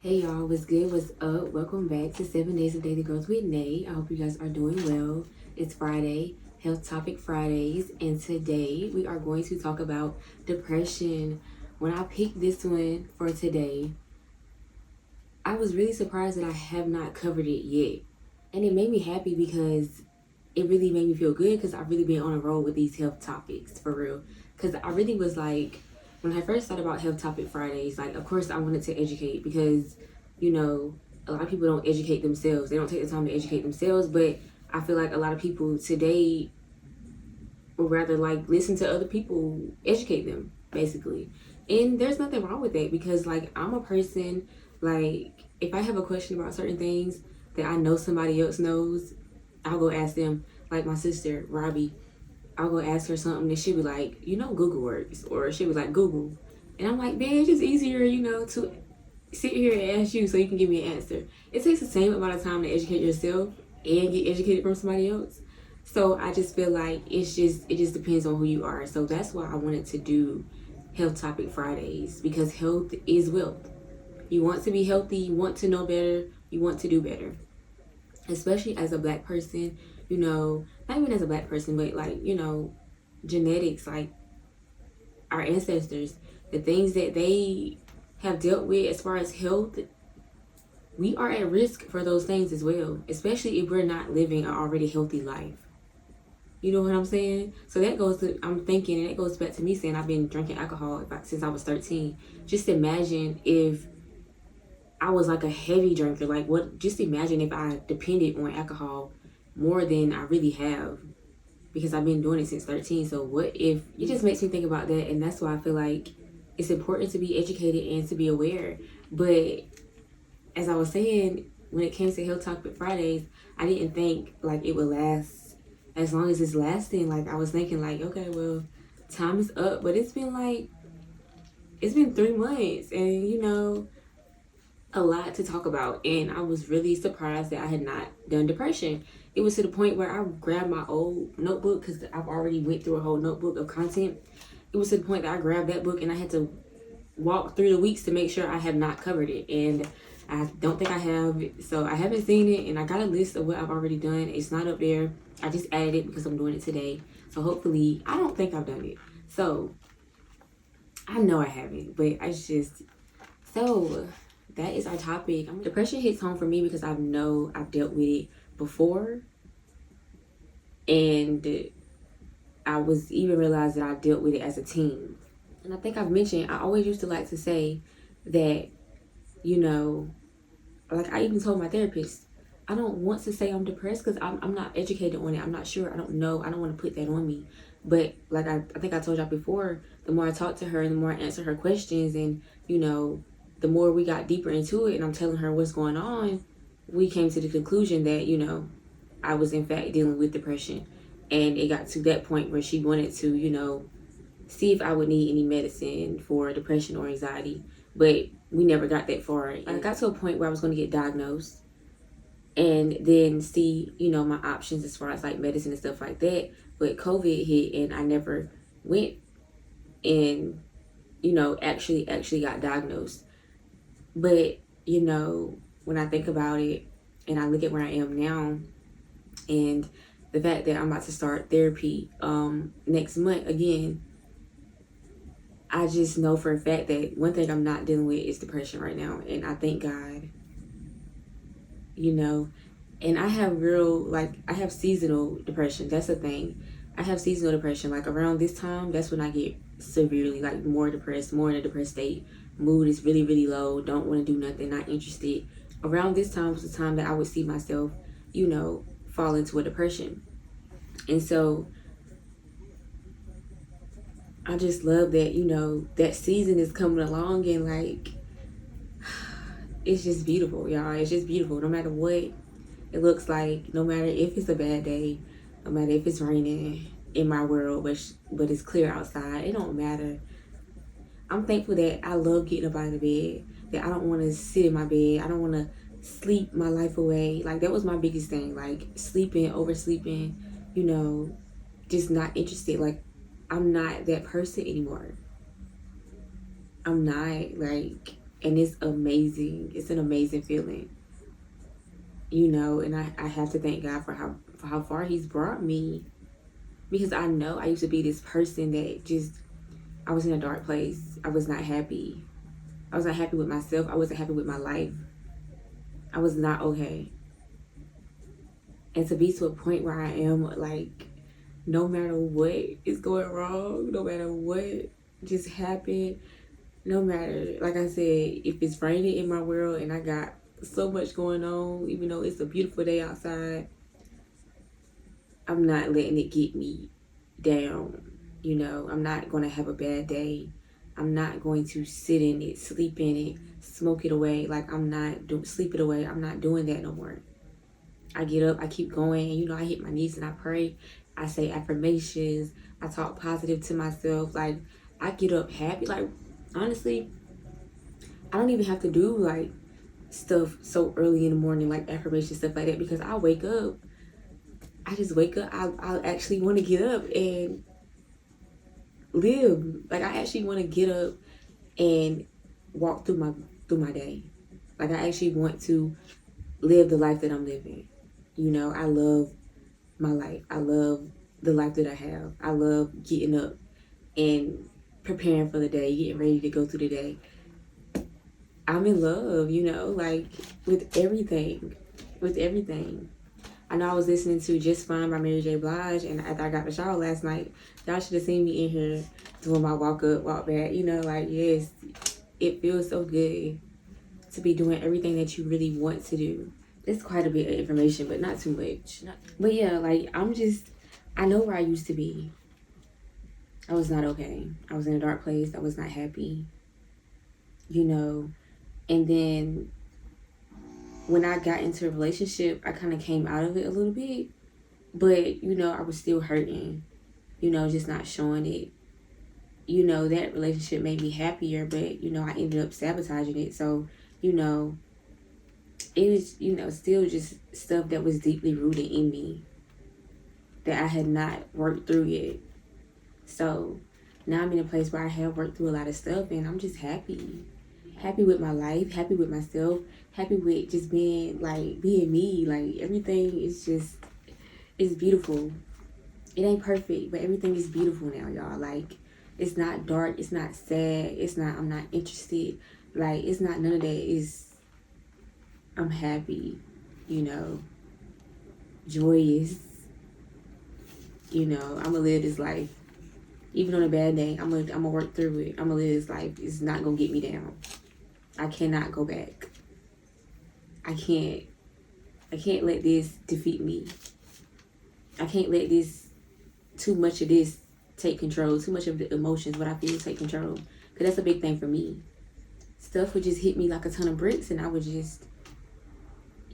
Hey y'all, what's good? What's up? Welcome back to 7 Days of Daily Growth with Nay. I hope you guys are doing well. It's Friday, Health Topic Fridays, and today we are going to talk about depression. When I picked this one for today, I was really surprised that I have not covered it yet. And it made me happy because it really made me feel good because I've really been on a roll with these health topics for real. Because I really was like, when I first thought about Health Topic Fridays, like, of course I wanted to educate because, a lot of people don't educate themselves. They don't take the time to educate themselves. But I feel like a lot of people today would rather like listen to other people educate them, basically. And there's nothing wrong with that because, like, I'm a person, like, if I have a question about certain things that I know somebody else knows, I'll go ask them. Like my sister, Robbie, I'll go ask her something and she'll be like, Google works. Or she'll be like, Google. And I'm like, man, it's just easier, to sit here and ask you so you can give me an answer. It takes the same amount of time to educate yourself and get educated from somebody else. So I just feel like it just depends on who you are. So that's why I wanted to do Health Topic Fridays because health is wealth. You want to be healthy, you want to know better, you want to do better. Especially as a black person, not even as a black person, but like, genetics, like our ancestors, the things that they have dealt with as far as health, we are at risk for those things as well, especially if we're not living an already healthy life. You know what I'm saying? So that goes to, I'm thinking, and it goes back to me saying I've been drinking alcohol since I was 13. Just imagine if I was like a heavy drinker. Like, what? Just imagine if I depended on alcohol more than I really have because I've been doing it since 13. So what if, it just makes me think about that. And that's why I feel like it's important to be educated and to be aware. But as I was saying, when it came to Health Topic Fridays, I didn't think like it would last as long as it's lasting. Like, I was thinking like, okay, well, time is up. But it's been 3 months and a lot to talk about. And I was really surprised that I had not done depression. It was to the point where I grabbed my old notebook because I've already went through a whole notebook of content. It was to the point that I grabbed that book and I had to walk through the weeks to make sure I have not covered it. And I don't think I have. So I haven't seen it, and I got a list of what I've already done. It's not up there. I just added it because I'm doing it today. So hopefully, I don't think I've done it. So I know I haven't, but so that is our topic. Depression hits home for me because I've dealt with it before, and I was even realized that I dealt with it as a teen. And I think I've mentioned, I always used to like to say that, like I even told my therapist, I don't want to say I'm depressed because I'm not educated on it. I'm not sure. I don't know. I don't want to put that on me. But like I think I told y'all before, the more I talked to her and the more I answered her questions and, the more we got deeper into it and I'm telling her what's going on, we came to the conclusion that, I was in fact dealing with depression. And it got to that point where she wanted to, see if I would need any medicine for depression or anxiety. But we never got that far. I got to a point where I was going to get diagnosed and then see, my options as far as like medicine and stuff like that. But COVID hit and I never went and, actually got diagnosed. But, when I think about it and I look at where I am now and the fact that I'm about to start therapy next month again, I just know for a fact that one thing I'm not dealing with is depression right now. And I thank God, and I have seasonal depression. That's the thing. I have seasonal depression. Like around this time, that's when I get severely like more depressed, more in a depressed state. Mood is really, really low. Don't want to do nothing, not interested. Around this time was the time that I would see myself, fall into a depression. And so I just love that, that season is coming along and like, it's just beautiful, y'all. It's just beautiful. No matter what it looks like, no matter if it's a bad day, no matter if it's raining in my world, but it's clear outside, it don't matter. I'm thankful that I love getting up out of the bed, that I don't want to sit in my bed. I don't want to sleep my life away. Like that was my biggest thing, like sleeping, oversleeping, just not interested. Like I'm not that person anymore. I'm not like And it's amazing. It's an amazing feeling, you know. And I have to thank God for how far He's brought me, because I know I used to be this person that just, I was in a dark place. I was not happy. I was not happy with myself. I wasn't happy with my life. I was not okay. And to be to a point where I am, like, no matter what is going wrong, no matter what just happened, no matter, like I said, if it's raining in my world and I got so much going on, even though it's a beautiful day outside, I'm not letting it get me down. You know, I'm not going to have a bad day. I'm not going to sit in it, sleep in it, smoke it away. Like, I'm not sleep it away. I'm not doing that no more. I get up, I keep going, and you know, I hit my knees and I pray. I say affirmations. I talk positive to myself. Like, I get up happy. Like, honestly, I don't even have to do like stuff so early in the morning, like affirmation stuff like that, because I wake up. I just wake up. I actually want to get up and live. Like, I actually want to get up and walk through my day. Like, I actually want to live the life that I'm living. You know, I love my life. I love the life that I have. I love getting up and preparing for the day, getting ready to go through the day. I'm in love, you know, like, with everything. With everything. I know I was listening to Just Fine by Mary J. Blige, and after I got the shower last night, y'all should have seen me in here doing my walk up, walk back. You know, like, yes, it feels so good to be doing everything that you really want to do. It's quite a bit of information, but not too much. But yeah, like, I know where I used to be. I was not okay. I was in a dark place. I was not happy, you know. And then when I got into a relationship, I kind of came out of it a little bit. But, you know, I was still hurting, you know, just not showing it. You know, that relationship made me happier, but, you know, I ended up sabotaging it. So, you know, it was, you know, still just stuff that was deeply rooted in me that I had not worked through yet. So now I'm in a place where I have worked through a lot of stuff, and I'm just happy. Happy with my life, happy with myself, happy with just being me. Like, everything is just, it's beautiful. It ain't perfect, but everything is beautiful now, y'all. Like, it's not dark, it's not sad, it's not, I'm not interested. Like, it's not none of that. It's, I'm happy, you know, joyous. You know, I'm gonna live this life. Even on a bad day, I'm gonna work through it. I'm gonna live this life. It's not gonna get me down. I cannot go back. I can't let this defeat me. I can't let too much of this take control. Too much of the emotions, what I feel, take control. Because that's a big thing for me. Stuff would just hit me like a ton of bricks, and I would just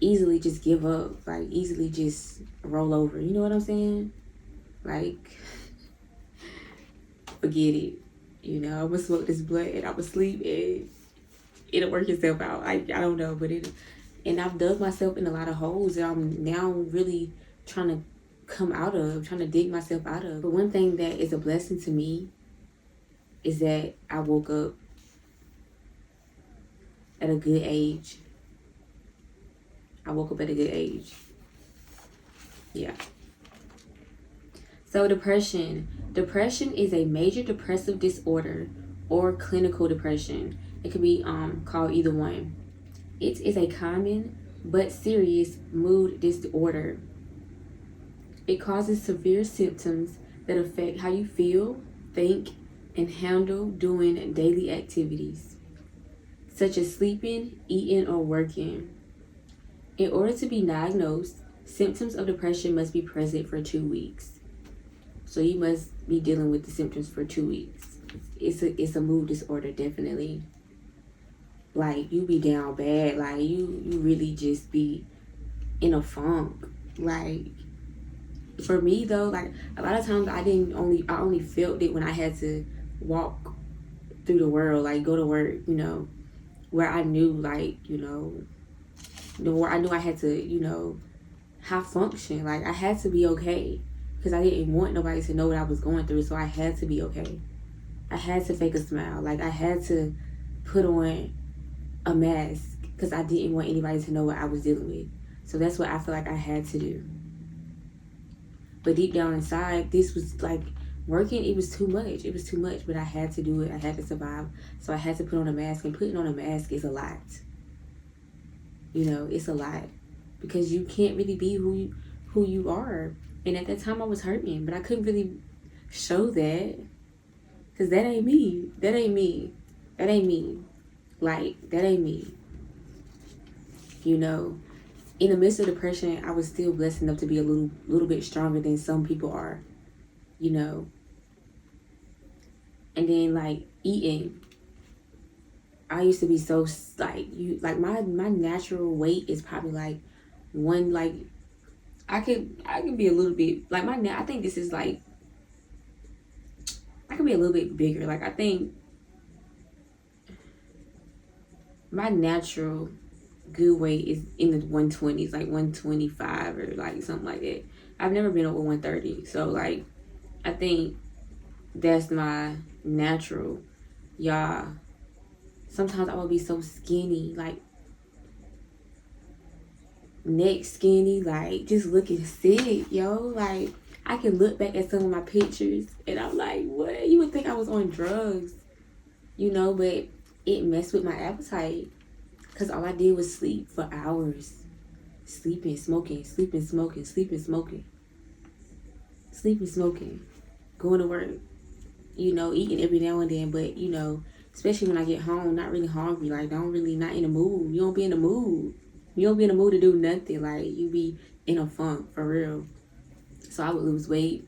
easily just give up. Like, easily just roll over. You know what I'm saying? Like, forget it. You know, I'm gonna smoke this blunt and I'm gonna sleep and it'll work itself out. I don't know, but and I've dug myself in a lot of holes that I'm now really trying to come out of, trying to dig myself out of. But one thing that is a blessing to me is that I woke up at a good age. I woke up at a good age. Yeah. So depression. Depression is a major depressive disorder or clinical depression. It could be called either one. It is a common but serious mood disorder. It causes severe symptoms that affect how you feel, think, and handle doing daily activities, such as sleeping, eating, or working. In order to be diagnosed, symptoms of depression must be present for 2 weeks. So you must be dealing with the symptoms for 2 weeks. It's a mood disorder, definitely. Like, you be down bad. Like, you really just be in a funk. Like, for me though, like, a lot of times I only felt it when I had to walk through the world, like go to work, you know, where I knew, like, where I knew I had to, have function. Like, I had to be okay. Because I didn't want nobody to know what I was going through, so I had to be okay. I had to fake a smile. Like, I had to put on a mask because I didn't want anybody to know what I was dealing with. So that's what I feel like I had to do. But deep down inside, this was like working. It was too much. It was too much, but I had to do it. I had to survive. So I had to put on a mask, and putting on a mask is a lot. You know, it's a lot because you can't really be who you are. And at that time, I was hurting, but I couldn't really show that because that ain't me. That ain't me. That ain't me. Like, that ain't me. You know, in the midst of depression, I was still blessed enough to be a little bit stronger than some people are, you know. And then like eating, I used to be so like my natural weight is probably like one, like I can be a little bit like I think this is like I can be a little bit bigger. Like I think my natural good weight is in the 120s, like 125 or like something like that. I've never been over 130. So like I think that's my natural. Y'all, sometimes I would be so skinny, like neck skinny, like just looking sick, yo. Like I can look back at some of my pictures and I'm like, what? You would think I was on drugs, you know, but it messed with my appetite because all I did was sleep for hours. Sleeping, smoking, sleeping, smoking, sleeping, smoking, sleeping, smoking, going to work, you know, eating every now and then, but you know, especially when I get home, not really hungry, like not in the mood. You don't be in the mood. You don't be in the mood to do nothing. Like you be in a funk for real. So I would lose weight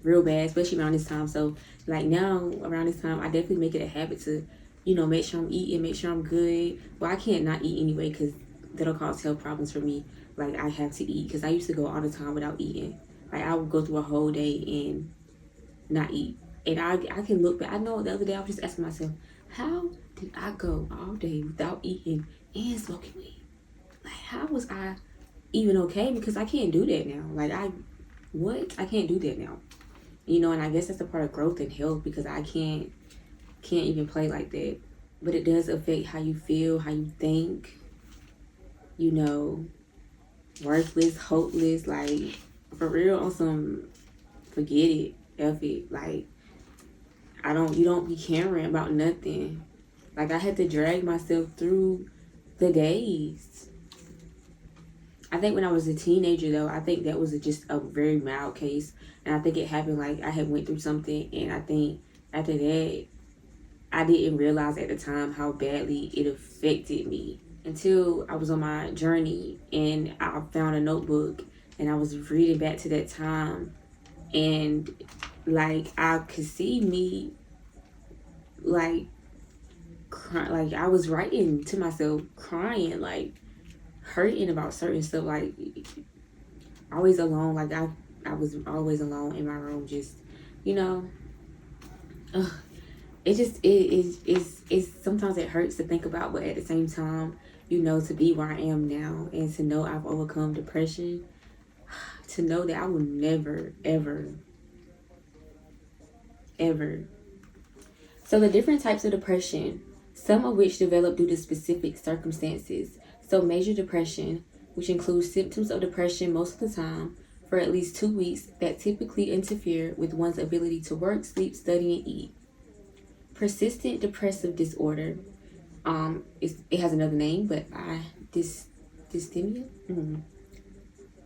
real bad, especially around this time. So like now around this time, I definitely make it a habit to, you know, make sure I'm eating, make sure I'm good. Well, I can't not eat anyway because that'll cause health problems for me. Like I have to eat because I used to go all the time without eating. Like I would go through a whole day and not eat. And I can look back. I know the other day I was just asking myself, how did I go all day without eating and smoking weed? Like how was I even okay? Because I can't do that now. Like I can't do that now. You know, and I guess that's a part of growth and health because I can't even play like that. But it does affect how you feel, how you think, you know, worthless, hopeless, like for real on some forget it, F it. Like you don't be caring about nothing. Like I had to drag myself through the days. I think when I was a teenager though, I think that was just a very mild case. And I think it happened like I had went through something and I think after that, I didn't realize at the time how badly it affected me until I was on my journey and I found a notebook and I was reading back to that time and like I could see me like crying, like I was writing to myself crying, like hurting about certain stuff, like always alone, like I was always alone in my room, just, you know, it just it's sometimes it hurts to think about, but at the same time, you know, to be where I am now and to know I've overcome depression, to know that I will never ever. So the different types of depression, some of which develop due to specific circumstances. So major depression, which includes symptoms of depression most of the time for at least 2 weeks that typically interfere with one's ability to work, sleep, study, and eat. Persistent depressive disorder, it has another name, but dysthymia,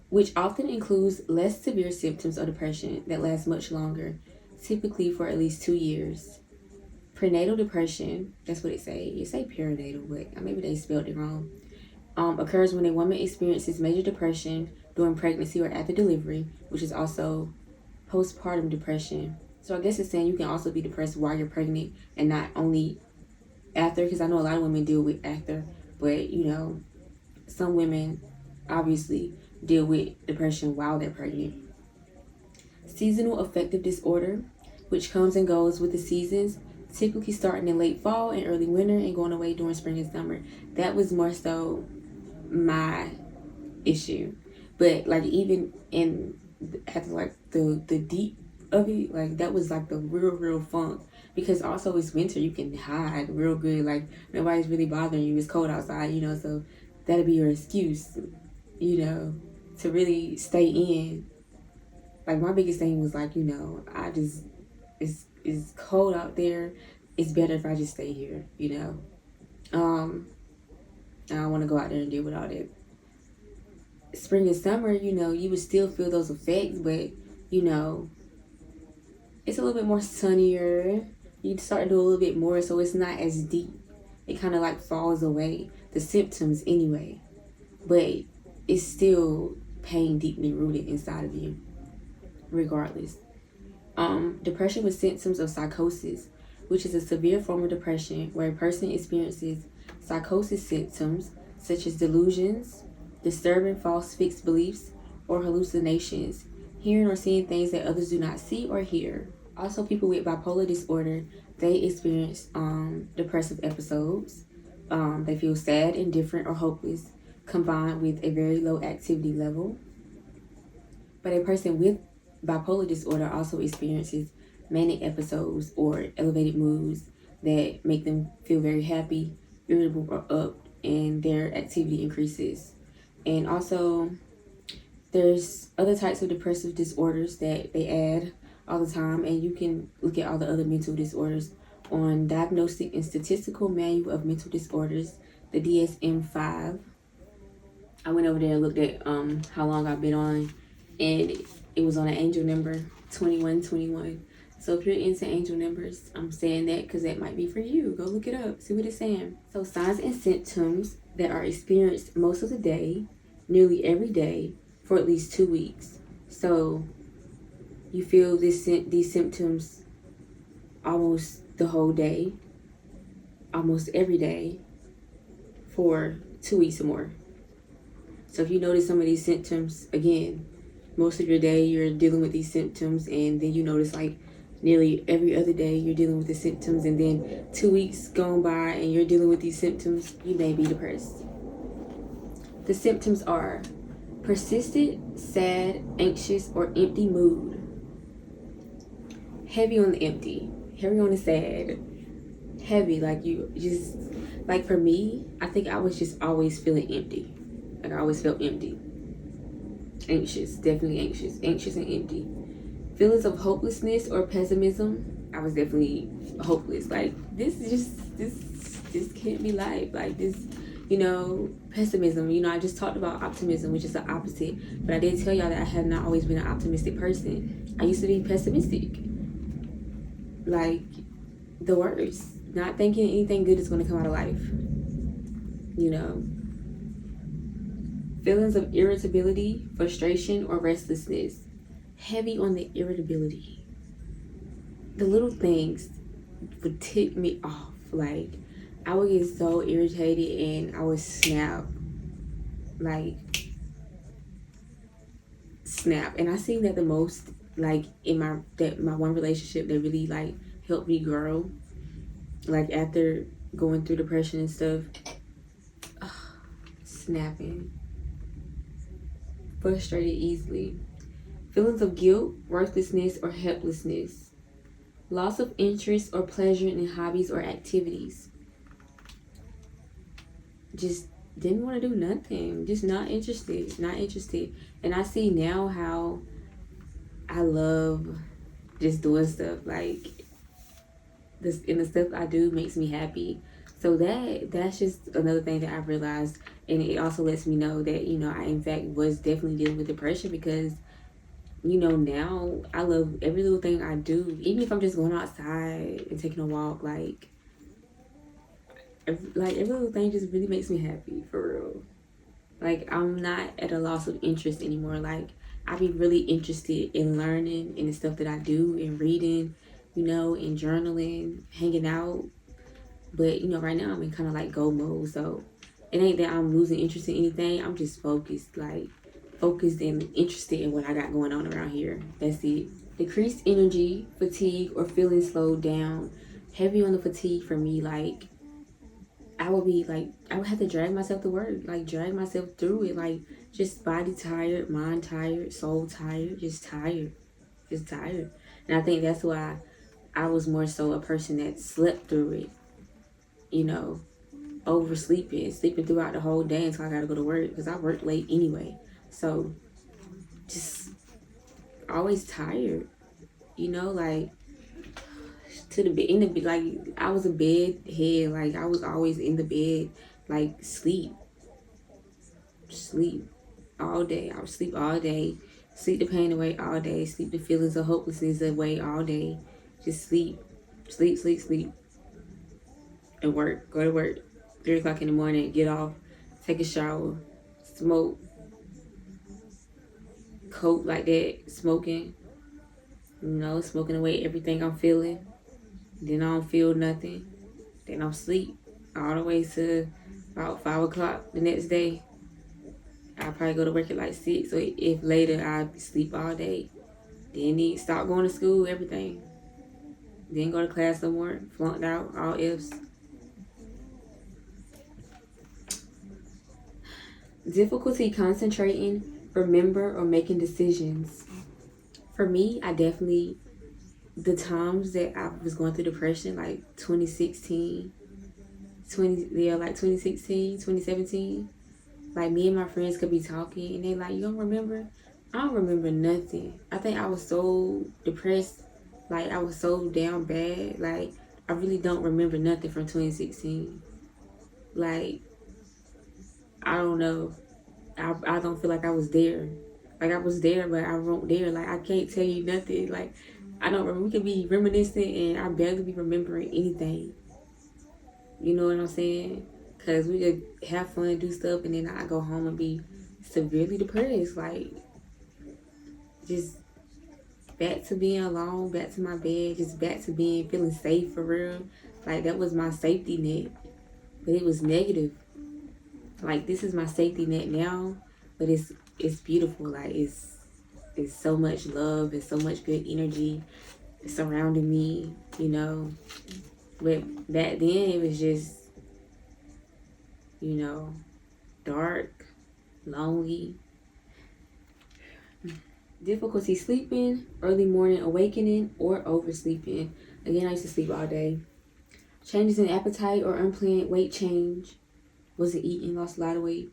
which often includes less severe symptoms of depression that last much longer, typically for at least 2 years. Prenatal depression, that's what it say perinatal, but maybe they spelled it wrong, occurs when a woman experiences major depression during pregnancy or after delivery, which is also postpartum depression. So I guess it's saying you can also be depressed while you're pregnant and not only after, because I know a lot of women deal with after, but you know, some women obviously deal with depression while they're pregnant. Seasonal affective disorder, which comes and goes with the seasons, typically starting in late fall and early winter and going away during spring and summer. That was more so my issue. But like even in like the deep of it, like that was like the real funk. because also it's winter, you can hide real good. Like nobody's really bothering you. It's cold outside, you know, so that'll be your excuse, you know, to really stay in. Like my biggest thing was like, you know, it's cold out there. It's better if I just stay here, you know. I don't want to go out there and deal with all that. Spring and summer, you know, you would still feel those effects, but you know, it's a little bit more sunnier. You start to do a little bit more, so it's not as deep. It kind of like falls away, the symptoms anyway, but it's still pain deeply rooted inside of you, regardless. Depression with symptoms of psychosis, which is a severe form of depression where a person experiences psychosis symptoms such as delusions, disturbing false fixed beliefs, or hallucinations, hearing or seeing things that others do not see or hear. Also, people with bipolar disorder, they experience depressive episodes. They feel sad, indifferent, or hopeless, combined with a very low activity level. But a person with bipolar disorder also experiences manic episodes or elevated moods that make them feel very happy, irritable, or up, and their activity increases. And also, there's other types of depressive disorders that they add all the time, and you can look at all the other mental disorders on Diagnostic and Statistical Manual of Mental Disorders, the DSM-5. I went over there and looked at how long I've been on, and it was on an angel number 2121. So if you're into angel numbers, I'm saying that because that might be for you. Go look it up, see what it's saying. So signs and symptoms that are experienced most of the day, nearly every day, for at least 2 weeks. So you feel these symptoms almost the whole day, almost every day, for 2 weeks or more. So if you notice some of these symptoms, again, most of your day you're dealing with these symptoms, and then you notice like nearly every other day you're dealing with the symptoms, and then 2 weeks gone by and you're dealing with these symptoms, you may be depressed. The symptoms are persistent, sad, anxious, or empty mood. Heavy on the empty, heavy on the sad, heavy, like you just, like for me, I think I was just always feeling empty. Like I always felt empty. Anxious, definitely anxious and empty. Feelings of hopelessness or pessimism, I was definitely hopeless. Like this can't be life. Like this, you know, pessimism. You know, I just talked about optimism, which is the opposite. But I did tell y'all that I have not always been an optimistic person. I used to be pessimistic. Like the worst. Not thinking anything good is going to come out of life. You know. Feelings of irritability, frustration, or restlessness. Heavy on the irritability. The little things would tick me off. Like, I would get so irritated and I would snap. Like, snap. And I seen that the most, like, in my one relationship that really, like, helped me grow. Like, after going through depression and stuff. Snapping. Frustrated easily. Feelings of guilt, worthlessness, or helplessness. Loss of interest or pleasure in hobbies or activities. Just didn't want to do nothing. Just not interested. And I see now how I love just doing stuff. Like, this, and the stuff I do makes me happy. So that's just another thing that I've realized. And it also lets me know that, you know, I in fact was definitely dealing with depression, because, you know, now I love every little thing I do. Even if I'm just going outside and taking a walk, like every little thing just really makes me happy, for real. Like, I'm not at a loss of interest anymore. Like, I be really interested in learning and the stuff that I do, and reading, you know, and journaling, hanging out. But, you know, right now I'm in kind of like go mode, so it ain't that I'm losing interest in anything. I'm just focused and interested in what I got going on around here. That's it. Decreased energy, fatigue, or feeling slowed down. Heavy on the fatigue for me. Like, I would have to drag myself to work. Like, drag myself through it. Like, just body tired, mind tired, soul tired, just tired. And I think that's why I was more so a person that slept through it, you know, oversleeping, sleeping throughout the whole day until I gotta go to work because I work late anyway. So just always tired, you know, like to the bed, in the bed, like I was a bed head, like I was always in the bed, like sleep all day. I would sleep all day, sleep the pain away all day, sleep the feelings of hopelessness away all day, just sleep, sleep, and work, go to work, 3 o'clock in the morning, get off, take a shower, smoke, coke like that, smoking, smoking away everything I'm feeling. Then I don't feel nothing. Then I'm sleep all the way to about 5 o'clock the next day. I probably go to work at like 6, or if later I sleep all day. Then start going to school, everything. Then go to class no more, flunked out, all F's. Difficulty concentrating, remember, or making decisions. For me, I definitely, the times that I was going through depression, like 2016, 2017, like me and my friends could be talking and they like, you don't remember? I don't remember nothing. I think I was so depressed, like I was so down bad, like I really don't remember nothing from 2016. Like, I don't know. I don't feel like I was there. Like I was there, but I wasn't there. Like I can't tell you nothing. Like I don't remember. We could be reminiscing and I barely be remembering anything. You know what I'm saying? Because we could have fun, do stuff, and then I go home and be severely depressed. Like just back to being alone, back to my bed, just back to feeling safe for real. Like that was my safety net. But it was negative. Like this is my safety net now, but it's beautiful. Like it's so much love and so much good energy surrounding me, But back then it was just, dark, lonely. Difficulty sleeping, early morning awakening, or oversleeping. Again, I used to sleep all day. Changes in appetite or unplanned weight change. Wasn't eating, lost a lot of weight.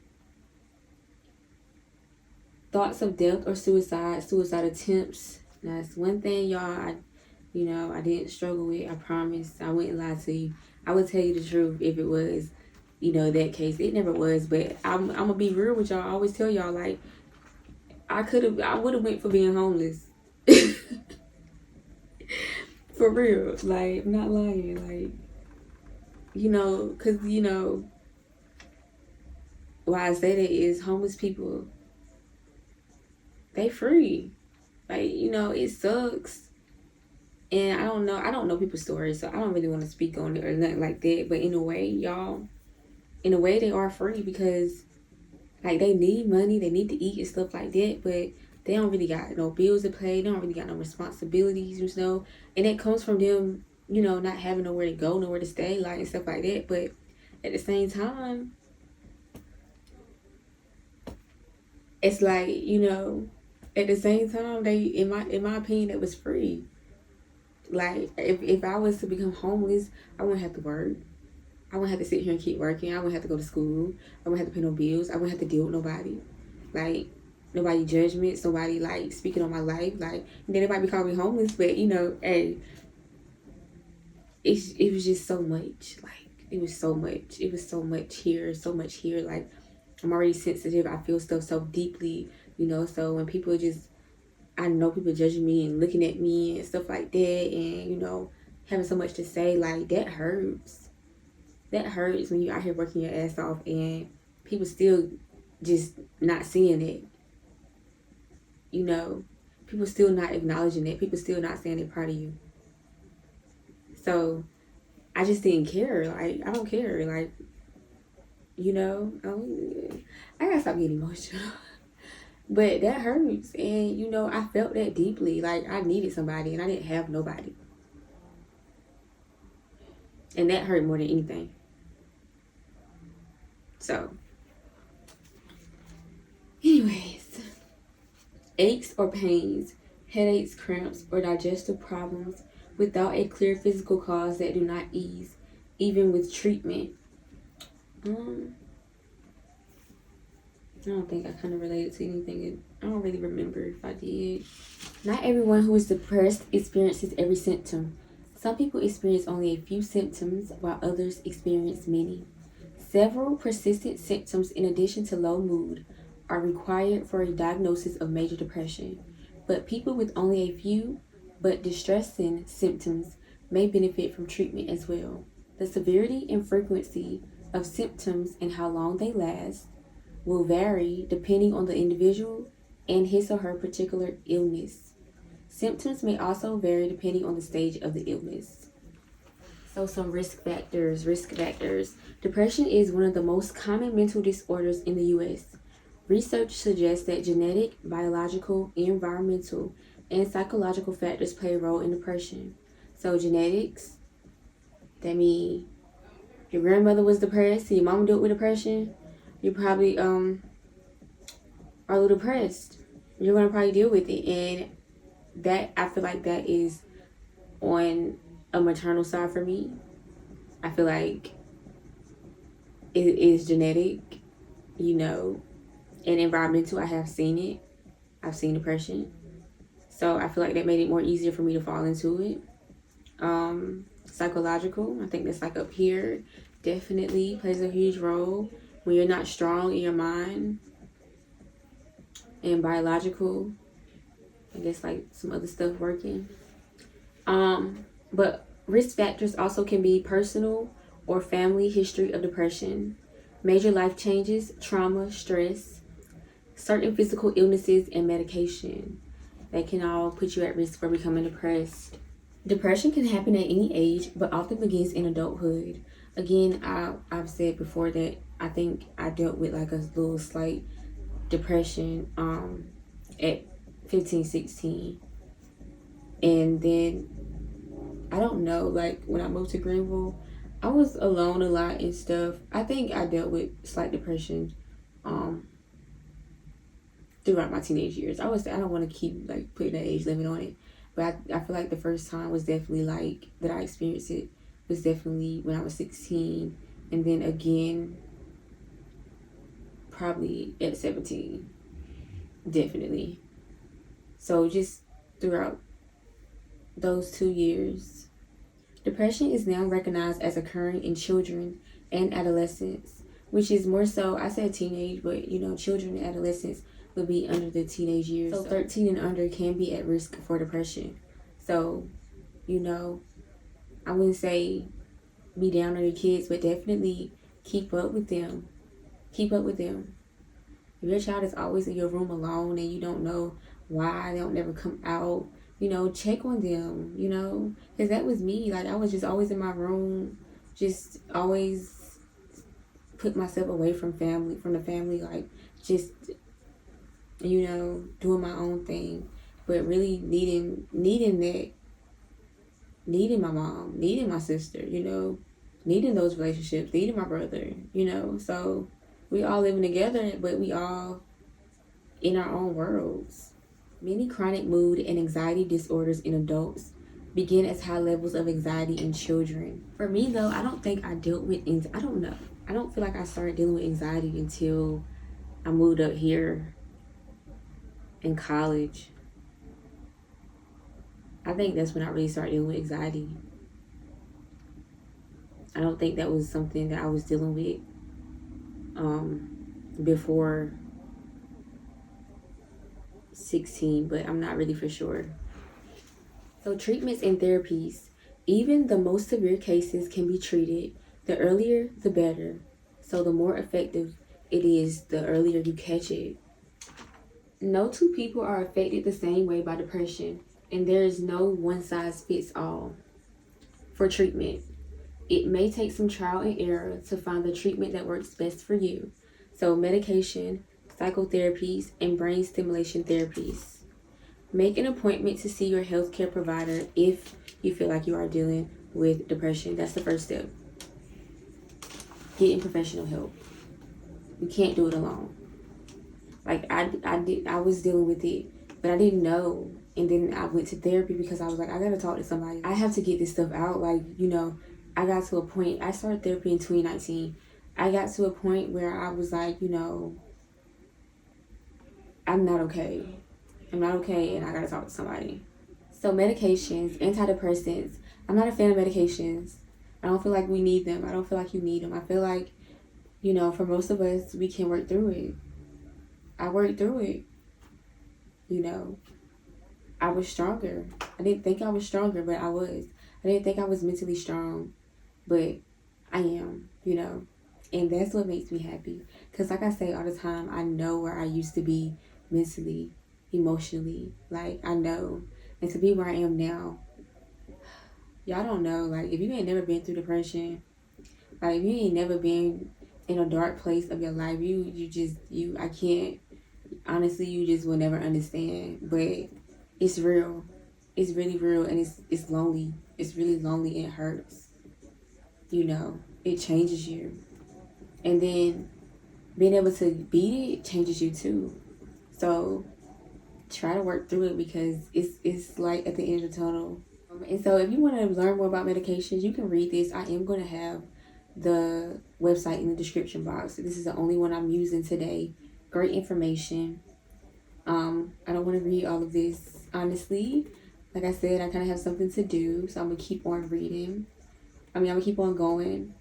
Thoughts of death or suicide attempts. Now, it's one thing, y'all, I didn't struggle with. I promise. I wouldn't lie to you. I would tell you the truth if it was, that case. It never was, but I'm going to be real with y'all. I always tell y'all, like, I would have went for being homeless. For real. Like, I'm not lying. Like, because, why I say that is homeless people, they free. Like, it sucks. And I don't know people's stories, so I don't really want to speak on it or nothing like that. But in a way, y'all, they are free because, like, they need money, they need to eat and stuff like that, but they don't really got no bills to pay, they don't really got no responsibilities, and it comes from them, not having nowhere to go, nowhere to stay, like, and stuff like that. But at the same time, it's like, at the same time, they, in my opinion, it was free. Like, if I was to become homeless, I wouldn't have to work. I wouldn't have to sit here and keep working. I wouldn't have to go to school. I wouldn't have to pay no bills. I wouldn't have to deal with nobody. Like, nobody judgments, nobody, like, speaking on my life. Like, and then they might be calling me homeless, but, hey, it was just so much. Like, it was so much. It was so much here, so much here. Like, I'm already sensitive. I feel stuff so deeply, so when people I know people judging me and looking at me and stuff like that, and, having so much to say, like, that hurts. That hurts when you're out here working your ass off and people still just not seeing it. People still not acknowledging it. People still not saying they're proud of you. So I just didn't care. Like, I don't care. Like, I gotta stop getting emotional. But that hurts. And, I felt that deeply. Like, I needed somebody and I didn't have nobody. And that hurt more than anything. So, anyways, aches or pains, headaches, cramps, or digestive problems without a clear physical cause that do not ease, even with treatment. I don't think I kind of related to anything. I don't really remember if I did. Not everyone who is depressed experiences every symptom. Some people experience only a few symptoms, while others experience many. Several persistent symptoms, in addition to low mood, are required for a diagnosis of major depression. But people with only a few but distressing symptoms may benefit from treatment as well. The severity and frequency of symptoms and how long they last will vary depending on the individual and his or her particular illness. Symptoms may also vary depending on the stage of the illness. So some risk factors. Depression is one of the most common mental disorders in the U.S. Research suggests that genetic, biological, environmental, and psychological factors play a role in depression. So genetics, that means your grandmother was depressed, your mom dealt with depression, you probably are a little depressed. You're gonna probably deal with it, and that, I feel like that is on a maternal side for me. I feel like it is genetic, and environmental. I have seen it. I've seen depression, so I feel like that made it more easier for me to fall into it. Psychological, I think that's like up here, definitely plays a huge role when you're not strong in your mind. And biological, I guess like some other stuff working. But risk factors also can be personal or family history of depression, major life changes, trauma, stress, certain physical illnesses, and medication. That can all put you at risk for becoming depressed. Depression can happen at any age, but often begins in adulthood. Again, I've said before that I think I dealt with like a little slight depression at 15, 16. And then, I don't know, like when I moved to Greenville, I was alone a lot and stuff. I think I dealt with slight depression throughout my teenage years. I don't want to keep like putting an age limit on it, but I feel like the first time was definitely like that I experienced it was definitely when I was 16, and then again probably at 17, definitely. So just throughout those 2 years, depression is now recognized as occurring in children and adolescents, which is more so, I said teenage, but children and adolescents would be under the teenage years. So 13 and under can be at risk for depression. So, I wouldn't say be down on your kids, but definitely keep up with them. If your child is always in your room alone and you don't know why they don't never come out, check on them, because that was me. Like, I was just always in my room, just always put myself away from the family, like just, doing my own thing, but really needing my mom, needing my sister, needing those relationships, needing my brother, so we all living together, but we all in our own worlds. Many chronic mood and anxiety disorders in adults begin as high levels of anxiety in children. For me though, I don't think I dealt with I don't know. I don't feel like I started dealing with anxiety until I moved up here in college. I think that's when I really started dealing with anxiety. I don't think that was something that I was dealing with before 16, but I'm not really for sure. So treatments and therapies. Even the most severe cases can be treated. The earlier, the better. So the more effective it is, the earlier you catch it. No two people are affected the same way by depression, and there is no one size fits all for treatment. It may take some trial and error to find the treatment that works best for you. So medication, psychotherapies, and brain stimulation therapies. Make an appointment to see your healthcare provider if you feel like you are dealing with depression. That's the first step. Getting professional help. You can't do it alone. Like I was dealing with it, but I didn't know And then I went to therapy because I was like, I gotta talk to somebody. I have to get this stuff out. Like, you know, I got to a point, I started therapy in 2019. I got to a point where I was like, you know, I'm not okay. I'm not okay and I gotta talk to somebody. So medications, antidepressants, I'm not a fan of medications. I don't feel like we need them. I don't feel like you need them. I feel like, you know, for most of us, we can work through it. I worked through it. You know, I was stronger. I didn't think I was stronger, but I was. I didn't think I was mentally strong, but I am, you know. And that's what makes me happy. Because like I say all the time, I know where I used to be mentally, emotionally. Like, I know. And to be where I am now, y'all don't know. Like, if you ain't never been through depression, like, if you ain't never been in a dark place of your life, I can't, honestly, you just will never understand. But it's real. It's really real, and it's lonely. It's really lonely and it hurts. You know, it changes you. And then being able to beat it changes you too. So try to work through it because it's like at the end of the tunnel. And so if you want to learn more about medications, you can read this. I am going to have the website in the description box. This is the only one I'm using today. Great information. I don't want to read all of this, honestly. Like I said, I kind of have something to do, so I'm going to keep on reading. I'm going to keep on going.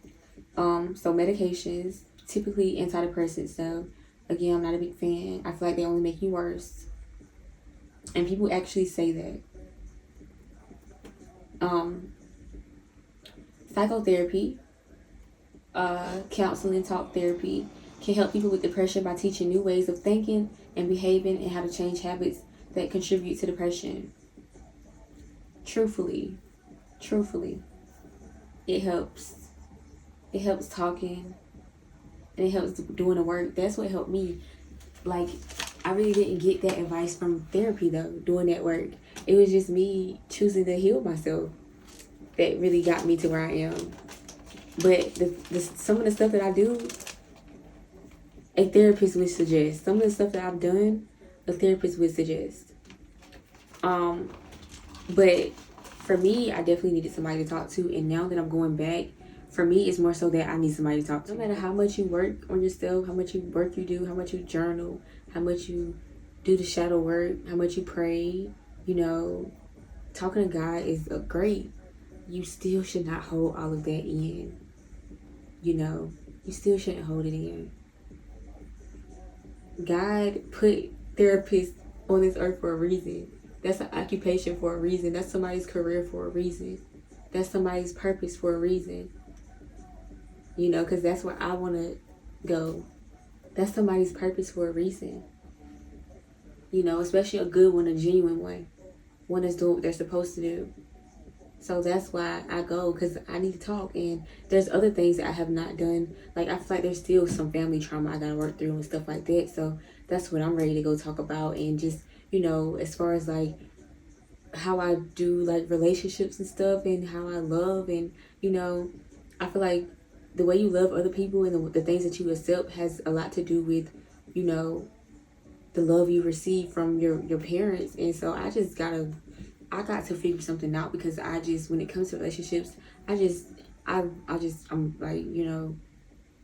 So medications, typically antidepressants, so again, I'm not a big fan. I feel like they only make you worse. And people actually say that. Psychotherapy, counseling, talk therapy can help people with depression by teaching new ways of thinking and behaving and how to change habits that contribute to depression. Truthfully, it helps. It helps talking and it helps doing the work. That's what helped me. Like, I really didn't get that advice from therapy though, doing that work. It was just me choosing to heal myself that really got me to where I am. But some of the stuff that I do, a therapist would suggest. Some of the stuff that I've done, a therapist would suggest. But for me, I definitely needed somebody to talk to. And now that I'm going back, for me, it's more so that I need somebody to talk to. No matter how much you work on yourself, how much work you do, how much you journal, how much you do the shadow work, how much you pray, you know, talking to God is great. You still should not hold all of that in. You know, you still shouldn't hold it in. God put therapists on this earth for a reason. That's an occupation for a reason. That's somebody's career for a reason. That's somebody's purpose for a reason. You know, because that's where I want to go. That's somebody's purpose for a reason. You know, especially a good one, a genuine one. One that's doing what they're supposed to do. So that's why I go, because I need to talk. And there's other things that I have not done. Like, I feel like there's still some family trauma I got to work through and stuff like that. So that's what I'm ready to go talk about. And just, you know, as far as like how I do like relationships and stuff and how I love. And, you know, I feel like the way you love other people and the things that you accept has a lot to do with, you know, the love you receive from your parents. And so I got to figure something out, because when it comes to relationships, I'm like, you know,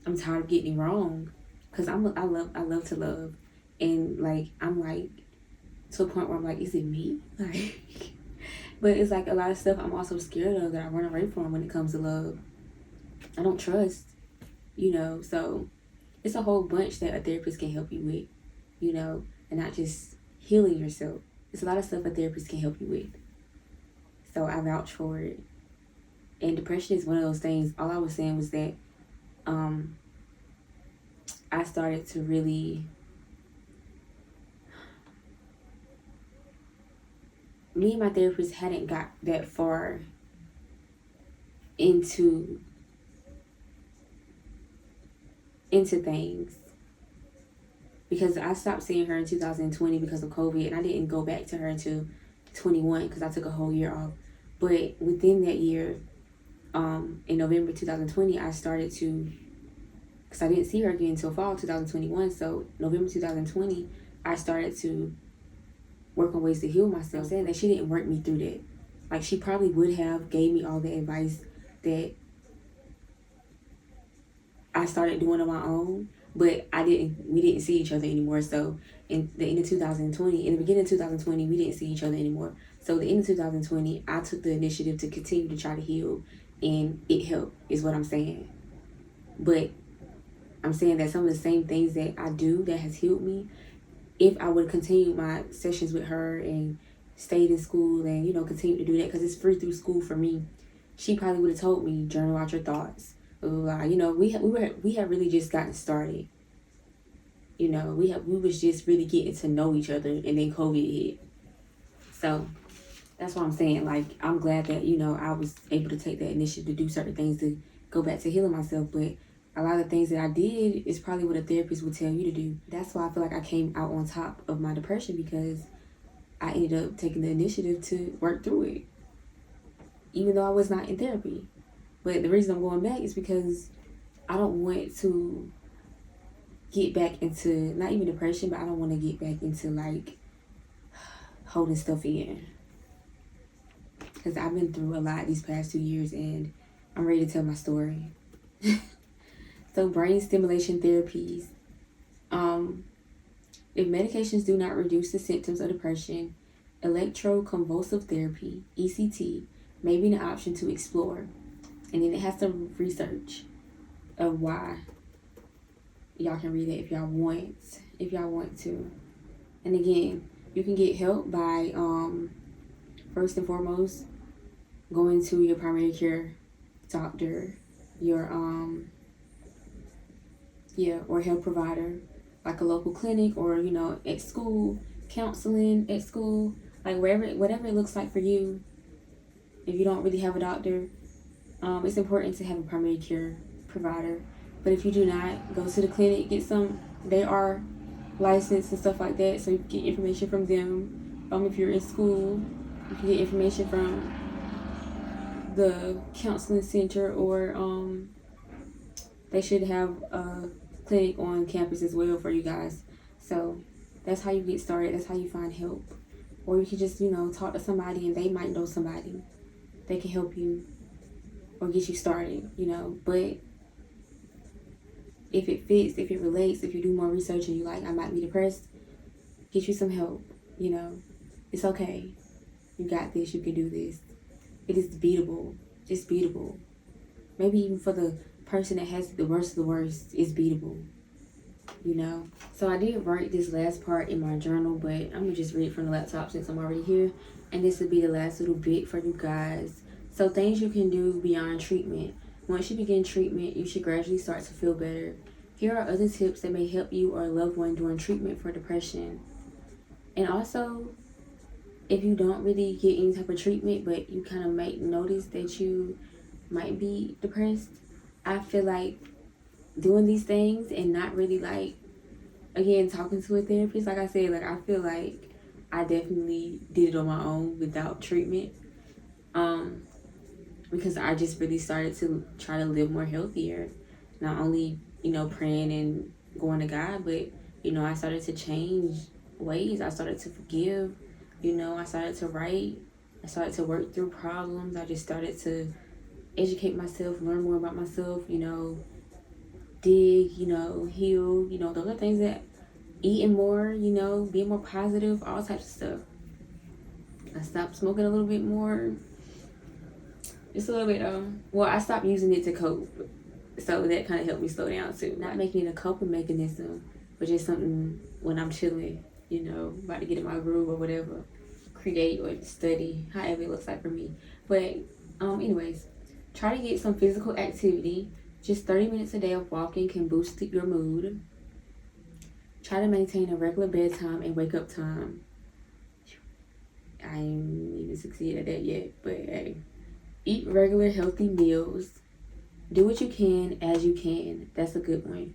I'm tired of getting it wrong, because I love to love. And like, I'm like to a point where I'm like, is it me? Like, but it's like a lot of stuff I'm also scared of that I run away from when it comes to love. I don't trust, you know, so it's a whole bunch that a therapist can help you with, you know, and not just healing yourself. It's a lot of stuff a therapist can help you with. So I vouch for it. And depression is one of those things. All I was saying was that I started to really, me and my therapist hadn't got that far into things, because I stopped seeing her in 2020 because of COVID, and I didn't go back to her until 21 because I took a whole year off. But within that year, in November 2020, I started to, because I didn't see her again until fall 2021. So November 2020, I started to work on ways to heal myself. I'm saying that she didn't work me through that. Like, she probably would have gave me all the advice that I started doing on my own, but we didn't see each other anymore. So in the end of 2020, in the beginning of 2020, we didn't see each other anymore. So the end of 2020, I took the initiative to continue to try to heal, and it helped, is what I'm saying. But I'm saying that some of the same things that I do that has healed me, if I would continue my sessions with her and stayed in school and, you know, continue to do that, because it's free through school for me, she probably would have told me, journal out your thoughts. You know, we had really just gotten started. You know, we was just really getting to know each other, and then COVID hit. So that's what I'm saying. Like, I'm glad that, you know, I was able to take that initiative to do certain things to go back to healing myself. But a lot of things that I did is probably what a therapist would tell you to do. That's why I feel like I came out on top of my depression, because I ended up taking the initiative to work through it, even though I was not in therapy. But the reason I'm going back is because I don't want to get back into, not even depression, but I don't want to get back into, like, holding stuff in. Because I've been through a lot these past 2 years, and I'm ready to tell my story. So, brain stimulation therapies. If medications do not reduce the symptoms of depression, electroconvulsive therapy, ECT, may be an option to explore. And then it has some research of why. Y'all can read it if y'all want to. And again, you can get help by first and foremost going to your primary care doctor, your or health provider, like a local clinic, or, you know, at school, counseling at school, like whatever it looks like for you. If you don't really have a doctor, it's important to have a primary care provider. But if you do not, go to the clinic, they are licensed and stuff like that, so you can get information from them. If you're in school, you can get information from the counseling center, or they should have a clinic on campus as well for you guys. So that's how you get started. That's how you find help. Or you can just, you know, talk to somebody, and they might know somebody. They can help you or get you started, you know. But if it fits, if it relates, if you do more research and you're like, I might be depressed, get you some help, you know. It's okay. You got this. You can do this. It is beatable. It's beatable. Maybe even for the person that has the worst of the worst, it's beatable, you know. So I did write this last part in my journal, but I'm going to just read it from the laptop since I'm already here. And this will be the last little bit for you guys. So, things you can do beyond treatment. Once you begin treatment, you should gradually start to feel better. Here are other tips that may help you or a loved one during treatment for depression. And also, if you don't really get any type of treatment, but you kind of might notice that you might be depressed, I feel like doing these things and not really, like, again, talking to a therapist, like I said, like, I feel like I definitely did it on my own without treatment. Because I just really started to try to live more healthier. Not only, you know, praying and going to God, but, you know, I started to change ways. I started to forgive, you know, I started to write. I started to work through problems. I just started to educate myself, learn more about myself, you know, dig, you know, heal, you know, those are things that, eating more, you know, being more positive, all types of stuff. I stopped smoking a little bit more. Just a little bit, well, I stopped using it to cope. So that kind of helped me slow down too. Not making it a coping mechanism, but just something when I'm chilling, you know, about to get in my groove or whatever. Create or study, however it looks like for me. But anyways, try to get some physical activity. Just 30 minutes a day of walking can boost your mood. Try to maintain a regular bedtime and wake up time. I ain't even succeeded at that yet, but hey. Eat regular healthy meals. Do what you can as you can. That's a good one.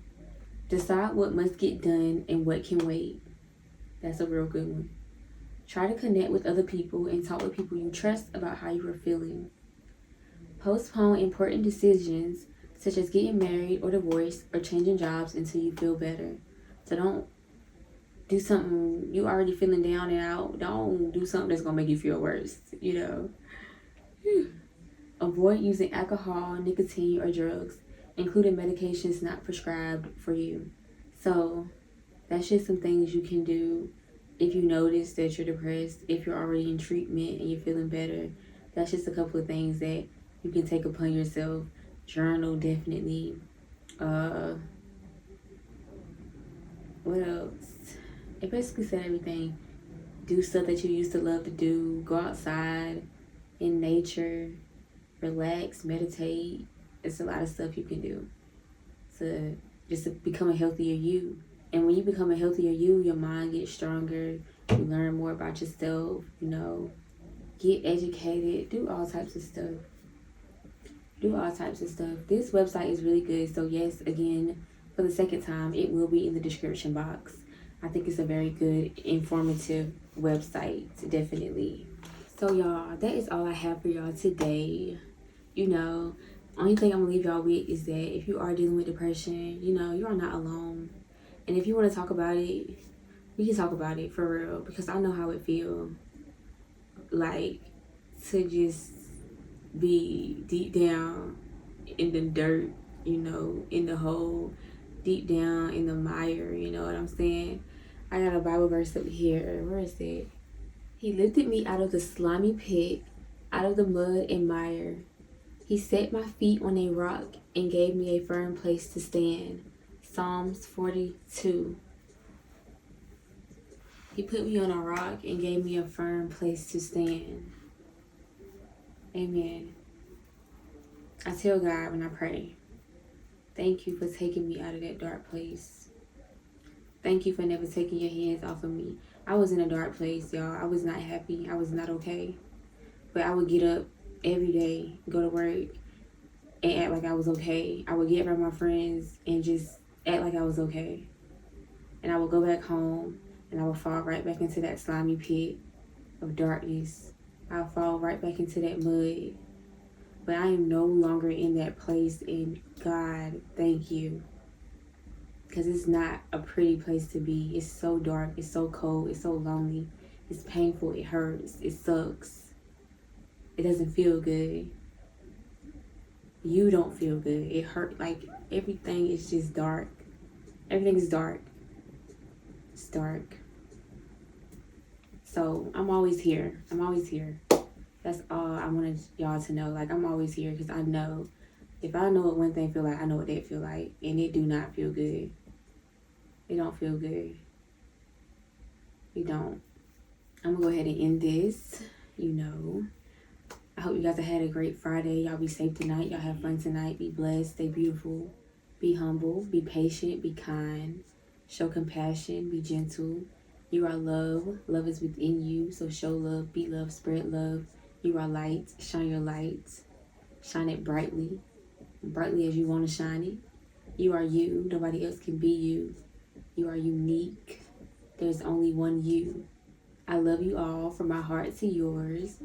Decide what must get done and what can wait. That's a real good one. Try to connect with other people and talk with people you trust about how you are feeling. Postpone important decisions such as getting married or divorced or changing jobs until you feel better. So do something, you already feeling down and out, don't do something that's gonna make you feel worse, you know. Avoid using alcohol, nicotine, or drugs, including medications not prescribed for you. So that's just some things you can do if you notice that you're depressed, if you're already in treatment and you're feeling better. That's just a couple of things that you can take upon yourself. Journal, definitely. What else? It basically said everything. Do stuff that you used to love to do. Go outside in nature. Relax, meditate. It's a lot of stuff you can do to just to become a healthier you. And when you become a healthier you, your mind gets stronger. You learn more about yourself, you know, get educated, do all types of stuff. Do all types of stuff. This website is really good. So yes, again, for the second time, it will be in the description box. I think it's a very good, informative website, definitely. So y'all, that is all I have for y'all today. You know, only thing I'm gonna leave y'all with is that if you are dealing with depression, you know, you are not alone. And if you want to talk about it, we can talk about it for real, because I know how it feels. Like, to just be deep down in the dirt, you know, in the hole, deep down in the mire, you know what I'm saying? I got a Bible verse up here. Where is it? He lifted me out of the slimy pit, out of the mud and mire. He set my feet on a rock and gave me a firm place to stand. Psalms 42. He put me on a rock and gave me a firm place to stand. Amen. I tell God when I pray, thank you for taking me out of that dark place. Thank you for never taking your hands off of me. I was in a dark place, y'all. I was not happy. I was not okay. But I would get up every day, go to work, and act like I was okay. I would get around my friends and just act like I was okay. And I would go back home and I would fall right back into that slimy pit of darkness. I'll fall right back into that mud. But I am no longer in that place, and God, thank you. Because it's not a pretty place to be. It's so dark, it's so cold, it's so lonely, it's painful, it hurts, it sucks. It doesn't feel good. You don't feel good. It hurt, like everything is just dark. Everything is dark. It's dark. So I'm always here. I'm always here. That's all I wanted y'all to know. Like, I'm always here because I know if I know what one thing feel like, I know what that feel like. And it do not feel good. It don't feel good. It don't. I'm gonna go ahead and end this. You know, I hope you guys have had a great Friday. Y'all be safe tonight. Y'all have fun tonight. Be blessed. Stay beautiful. Be humble. Be patient. Be kind. Show compassion. Be gentle. You are love. Love is within you. So show love. Be love. Spread love. You are light. Shine your light. Shine it brightly. Brightly as you want to shine it. You are you. Nobody else can be you. You are unique. There's only one you. I love you all from my heart to yours.